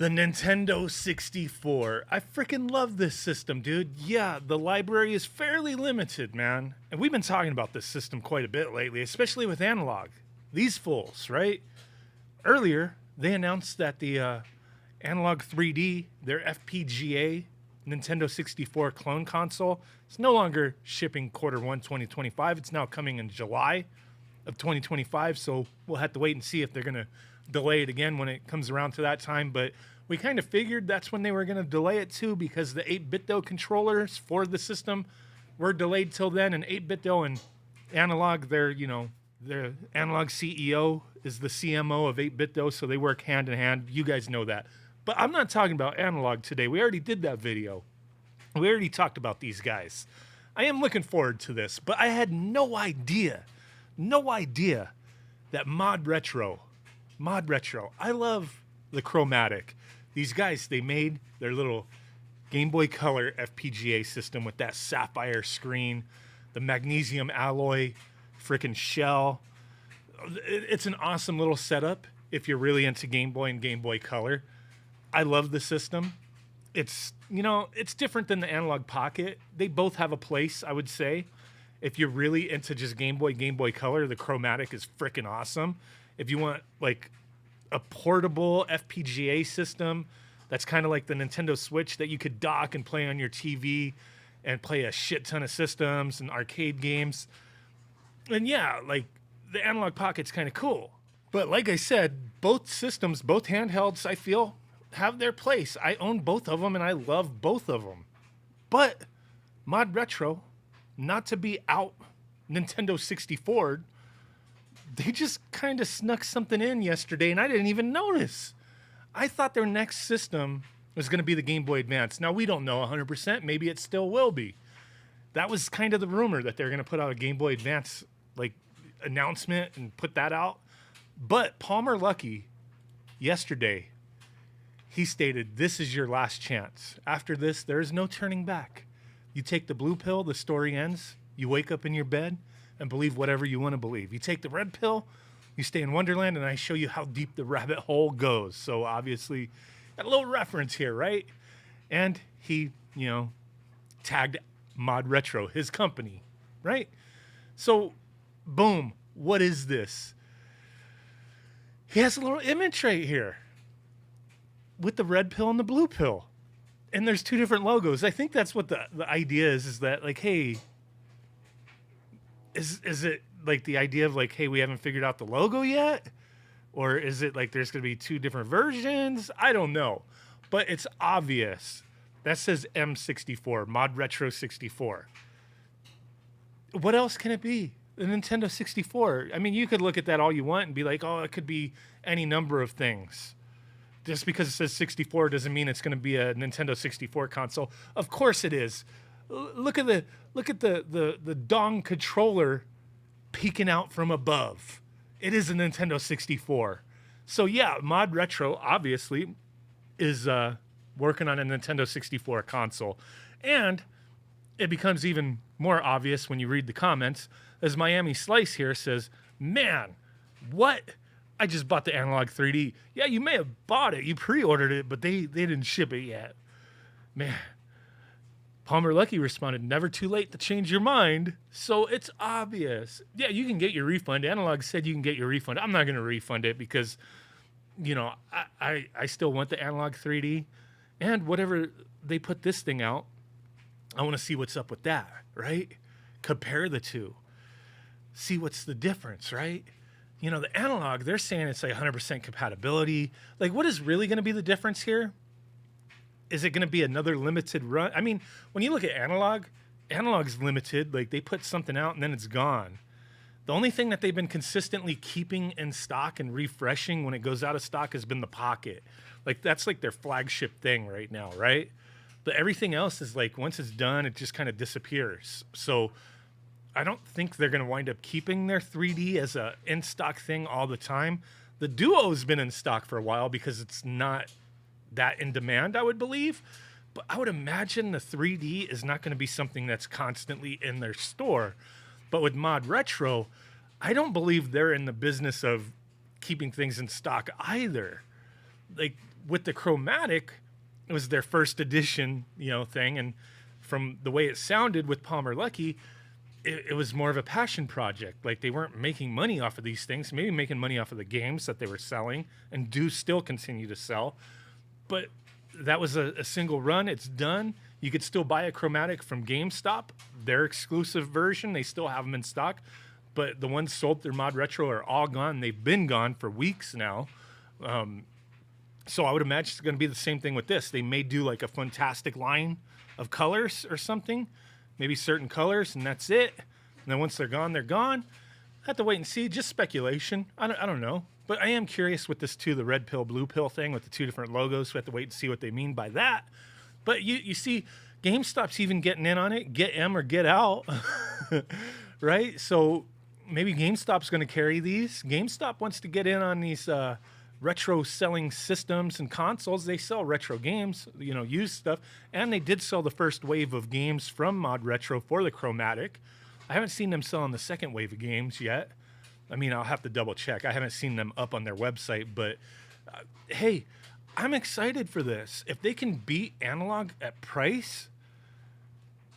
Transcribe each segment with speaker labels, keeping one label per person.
Speaker 1: The Nintendo 64. I freaking love this system, dude. Yeah, the library is fairly limited, man. And we've been talking about this system quite a bit lately, especially with Analogue. These fools, right? Earlier, they announced that the Analogue 3D, their FPGA Nintendo 64 clone console, is no longer shipping Q1 2025. It's now coming in July of 2025, so we'll have to wait and see if they're going to delay it again when it comes around to that time. But we kind of figured that's when they were going to delay it too, because the 8BitDo controllers for the system were delayed till then. And 8BitDo and Analogue, their Analogue CEO is the CMO of 8BitDo, so they work hand in hand. You guys know that. But I'm not talking about Analogue today. We already did that video. We already talked about these guys. I am looking forward to this, but I had no idea that ModRetro, I love the chromatic. These guys, they made their little Game Boy Color FPGA system with that sapphire screen, the magnesium alloy freaking shell. It's an awesome little setup if you're really into Game Boy and Game Boy Color. I love the system. It's different than the Analog Pocket. They both have a place, I would say. If you're really into just Game Boy Color, the chromatic is freaking awesome. If you want like a portable FPGA system that's kind of like the Nintendo Switch that you could dock and play on your TV and play a shit ton of systems and arcade games. And yeah, like the Analog Pocket's kind of cool. But like I said, both systems, both handhelds, I feel, have their place. I own both of them and I love both of them. But ModRetro, not to be out Nintendo 64, they just kind of snuck something in yesterday and I didn't even notice. I thought their next system was going to be the Game Boy Advance. Now, we don't know 100%. Maybe it still will be. That was kind of the rumor, that they're going to put out a Game Boy Advance like announcement and put that out. But Palmer Luckey, yesterday, he stated, this is your last chance. After this, there is no turning back. You take the blue pill, the story ends. You wake up in your bed and believe whatever you want to believe. You take the red pill, you stay in Wonderland, and I show you how deep the rabbit hole goes. So obviously, a little reference here, right? And he, tagged ModRetro, his company, right? So, boom, what is this? He has a little image right here with the red pill and the blue pill. And there's two different logos. I think that's what the idea is that, like, hey, is it like the idea of like, hey, we haven't figured out the logo yet? Or is it like there's going to be two different versions? I don't know. But it's obvious. That says M64, ModRetro 64. What else can it be? The Nintendo 64. I mean, you could look at that all you want and be like, oh, it could be any number of things. Just because it says 64 doesn't mean it's going to be a Nintendo 64 console. Of course it is. Look at the dong controller peeking out from above. It is a Nintendo 64. So yeah, ModRetro obviously is working on a Nintendo 64 console. And it becomes even more obvious when you read the comments, as Miami Slice here says, man, what? I just bought the Analogue 3D. Yeah, you may have bought it. You pre-ordered it, but they didn't ship it yet. Man. Palmer Luckey responded, never too late to change your mind. So it's obvious. Yeah, you can get your refund. Analogue said you can get your refund. I'm not going to refund it because, I still want the Analogue 3D. And whatever they put this thing out, I want to see what's up with that, right? Compare the two. See what's the difference, right? The Analogue, they're saying it's like 100% compatibility. Like, what is really going to be the difference here? Is it going to be another limited run? I mean, when you look at Analogue, Analogue's limited. Like, they put something out and then it's gone. The only thing that they've been consistently keeping in stock and refreshing when it goes out of stock has been the Pocket. Like, that's like their flagship thing right now, right? But everything else is like, once it's done, it just kind of disappears. So I don't think they're going to wind up keeping their 3D as a in-stock thing all the time. The Duo's been in stock for a while because it's not that in demand, I would believe. But I would imagine the 3D is not going to be something that's constantly in their store. But with ModRetro, I don't believe they're in the business of keeping things in stock either. Like, with the chromatic, it was their first edition, thing. And from the way it sounded with Palmer Luckey, it was more of a passion project. Like they weren't making money off of these things, maybe making money off of the games that they were selling and do still continue to sell. But that was a single run. It's done. You could still buy a chromatic from GameStop, their exclusive version. They still have them in stock, but the ones sold through ModRetro are all gone. They've been gone for weeks now. So I would imagine it's going to be the same thing with this. They may do like a fantastic line of colors or something, maybe certain colors, and that's it. And then once they're gone, they're gone. I have to wait and see. Just speculation. I don't know. But I am curious with this too, the red pill, blue pill thing with the two different logos. We have to wait and see what they mean by that. But you see, GameStop's even getting in on it. Get M or get out. Right? So maybe GameStop's going to carry these. GameStop wants to get in on these retro selling systems and consoles. They sell retro games, used stuff. And they did sell the first wave of games from ModRetro for the chromatic. I haven't seen them selling the second wave of games yet. I mean, I'll have to double check. I haven't seen them up on their website, but hey, I'm excited for this. If they can beat Analogue at price,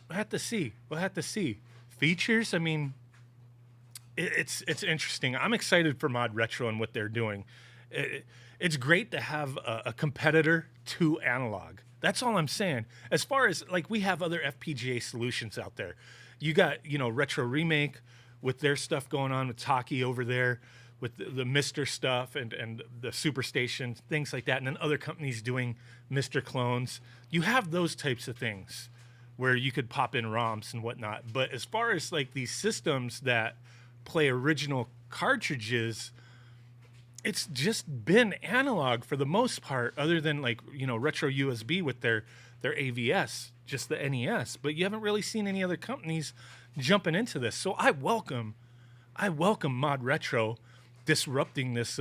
Speaker 1: we'll have to see. Features, I mean, it's interesting. I'm excited for ModRetro and what they're doing. It's great to have a competitor to Analogue. That's all I'm saying. As far as, like, we have other FPGA solutions out there. You got, Retro Remake with their stuff going on with Taki over there, with the Mr. stuff and the Superstation, things like that, and then other companies doing Mr. clones. You have those types of things where you could pop in ROMs and whatnot. But as far as like these systems that play original cartridges, it's just been Analogue for the most part, other than like, Retro USB with their AVS, just the NES. But you haven't really seen any other companies jumping into this. So I welcome ModRetro disrupting this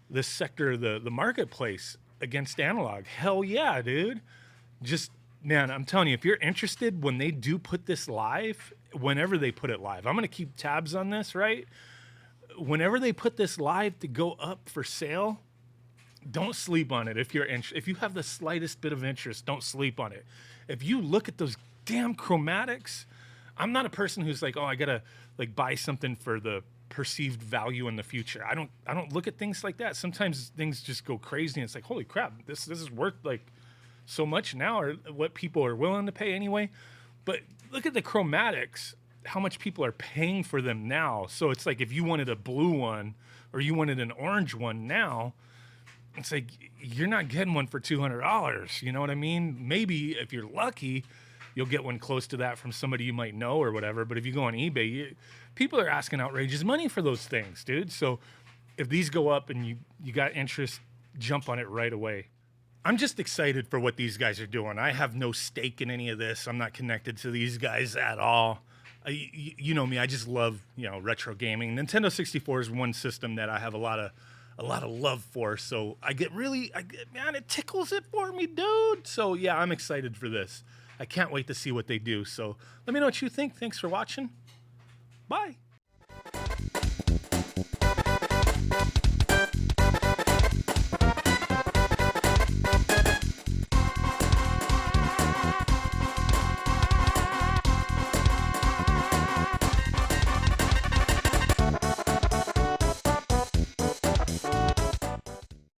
Speaker 1: this sector of the marketplace against Analogue. Hell yeah, dude. Just, man, I'm telling you, if you're interested when they do put this live, whenever they put it live, I'm going to keep tabs on this, right? Whenever they put this live to go up for sale, don't sleep on it. If you have the slightest bit of interest, don't sleep on it. If you look at those damn chromatics, I'm not a person who's like, oh, I gotta like buy something for the perceived value in the future. I don't look at things like that. Sometimes things just go crazy and it's like, holy crap, this is worth like so much now, or what people are willing to pay anyway. But look at the chromatics, how much people are paying for them now. So it's like if you wanted a blue one or you wanted an orange one now, it's like you're not getting one for $200. You know what I mean? Maybe if you're lucky, you'll get one close to that from somebody you might know or whatever. But if you go on eBay, people are asking outrageous money for those things, dude. So if these go up and you got interest, jump on it right away. I'm just excited for what these guys are doing. I have no stake in any of this. I'm not connected to these guys at all. You know me, I just love, retro gaming. Nintendo 64 is one system that I have a lot of love for. So man, it tickles it for me, dude. So yeah, I'm excited for this. I can't wait to see what they do. So let me know what you think. Thanks for watching. Bye.